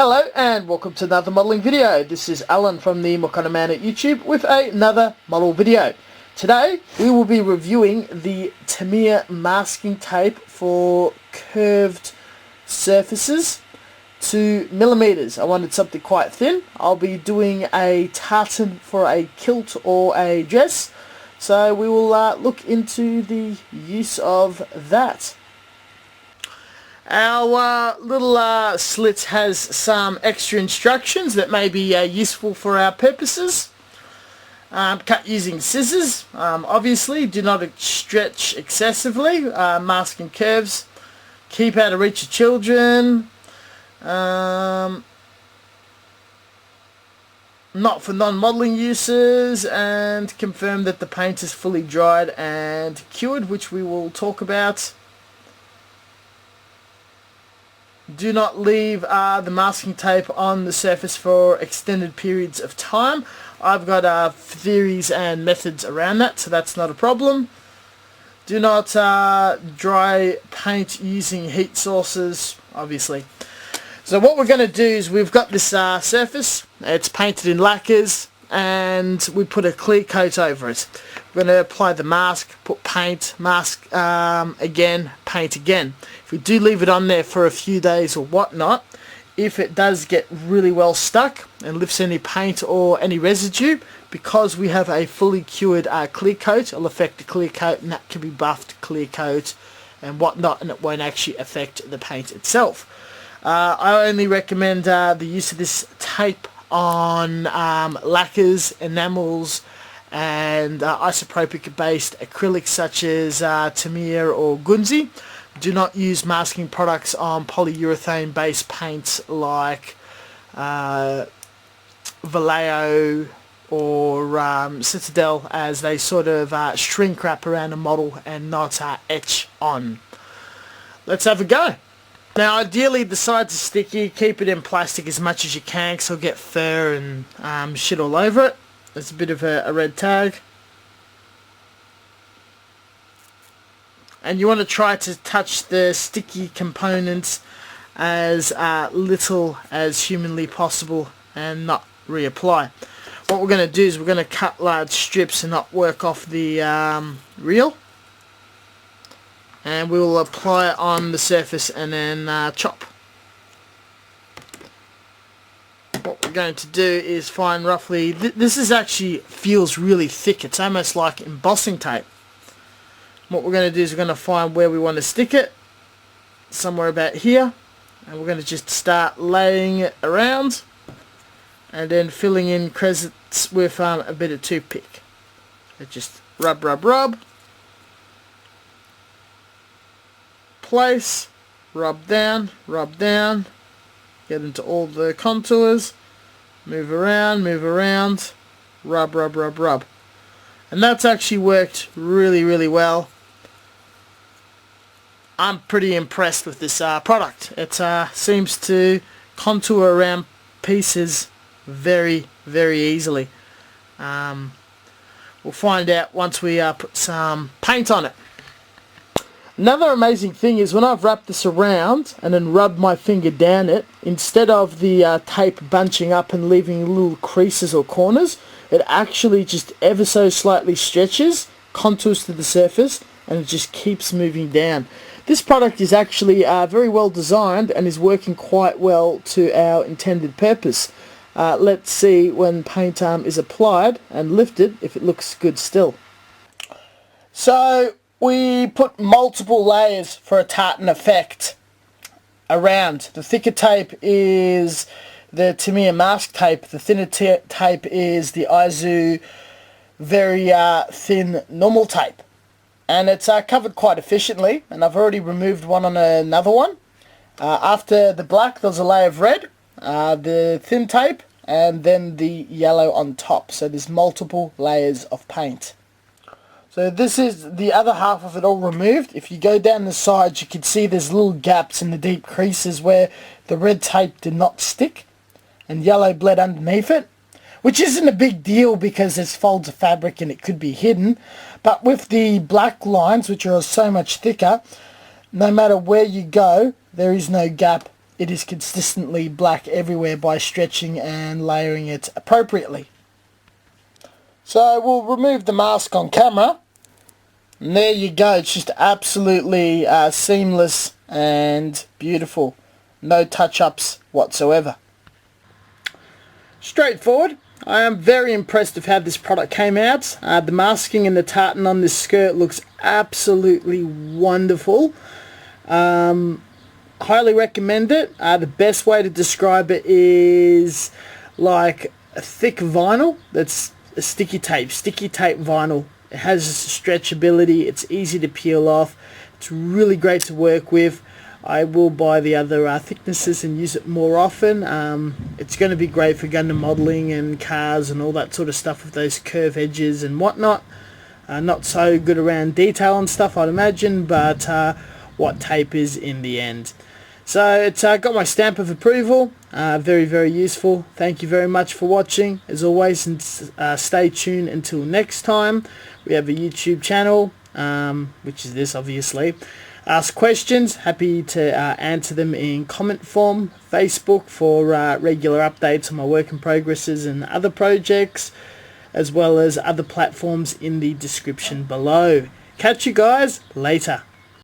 Hello and welcome to another modelling video. This is Alan from the What Kind of Man at YouTube with another model video. Today we will be reviewing the Tamiya masking tape for curved surfaces, 2mm. I wanted something quite thin. I'll be doing a tartan for a kilt or a dress, so we will look into the use of that. Our little slit has some extra instructions that may be useful for our purposes. Cut using scissors. Obviously, do not stretch excessively. Masking curves. Keep out of reach of children. Not for non-modelling uses. And confirm that the paint is fully dried and cured, which we will talk about. Do not leave the masking tape on the surface for extended periods of time. I've got theories and methods around that, so that's not a problem. Do not dry paint using heat sources, obviously. So what we're going to do is we've got this surface, it's painted in lacquers, and we put a clear coat over it. We're going to apply the mask, put paint, mask again, paint again. If we do leave it on there for a few days or whatnot, if it does get really well stuck and lifts any paint or any residue, because we have a fully cured clear coat, it'll affect the clear coat, and that can be buffed clear coat and whatnot, and it won't actually affect the paint itself. I only recommend the use of this tape on lacquers, enamels, and isopropic based acrylics such as Tamiya or Gunzi. Do not use masking products on polyurethane based paints like Vallejo or Citadel, as they sort of shrink wrap around a model and not etch on. Let's have a go. Now ideally the sides are sticky, keep it in plastic as much as you can because you'll get fur and shit all over it. There's a bit of a red tag. And you want to try to touch the sticky components as little as humanly possible and not reapply. What we're going to do is we're going to cut large strips and not work off the reel. And we will apply it on the surface and then chop. What we're going to do is find roughly, this is actually feels really thick, it's almost like embossing tape. What we're going to do is we're going to find where we want to stick it, somewhere about here, and we're going to just start laying it around and then filling in crescents with a bit of toothpick. So just rub, rub, rub, place, rub down, get into all the contours, move around, rub, rub, rub, rub. And that's actually worked really, really well. I'm pretty impressed with this product. It seems to contour around pieces very, very easily. We'll find out once we put some paint on it. Another amazing thing is when I've wrapped this around and then rubbed my finger down it, instead of the tape bunching up and leaving little creases or corners, it actually just ever so slightly stretches, contours to the surface, and it just keeps moving down. This product is actually very well designed and is working quite well to our intended purpose. Let's see when paint is applied and lifted if it looks good still. So we put multiple layers for a tartan effect around. The thicker tape is the Tamiya mask tape. The thinner tape is the Izu very thin normal tape. And it's covered quite efficiently, and I've already removed one on another one. After the black there's a layer of red, the thin tape, and then the yellow on top. So there's multiple layers of paint. So this is the other half of it all removed. If you go down the sides you can see there's little gaps in the deep creases where the red tape did not stick and yellow bled underneath it, which isn't a big deal because there's folds of fabric and it could be hidden. But with the black lines, which are so much thicker, no matter where you go there is no gap it is consistently black everywhere by stretching and layering it appropriately. So we'll remove the mask on camera, and there you go. It's just absolutely seamless and beautiful. No touch-ups whatsoever. Straightforward. I am very impressed with how this product came out. The masking and the tartan on this skirt looks absolutely wonderful. Highly recommend it. The best way to describe it is like a thick vinyl that's a sticky tape vinyl. It has stretchability, it's easy to peel off, it's really great to work with. I will buy the other thicknesses and use it more often. It's going to be great for Gundam modelling and cars and all that sort of stuff with those curve edges and whatnot. Not so good around detail and stuff, I'd imagine, but what tape is in the end. So it's got my stamp of approval. Very, very useful. Thank you very much for watching, as always, and stay tuned until next time. We have a YouTube channel, which is this, obviously. Ask questions, happy to answer them in comment form. Facebook for regular updates on my work in progresses and other projects, as well as other platforms in the description below. Catch you guys later.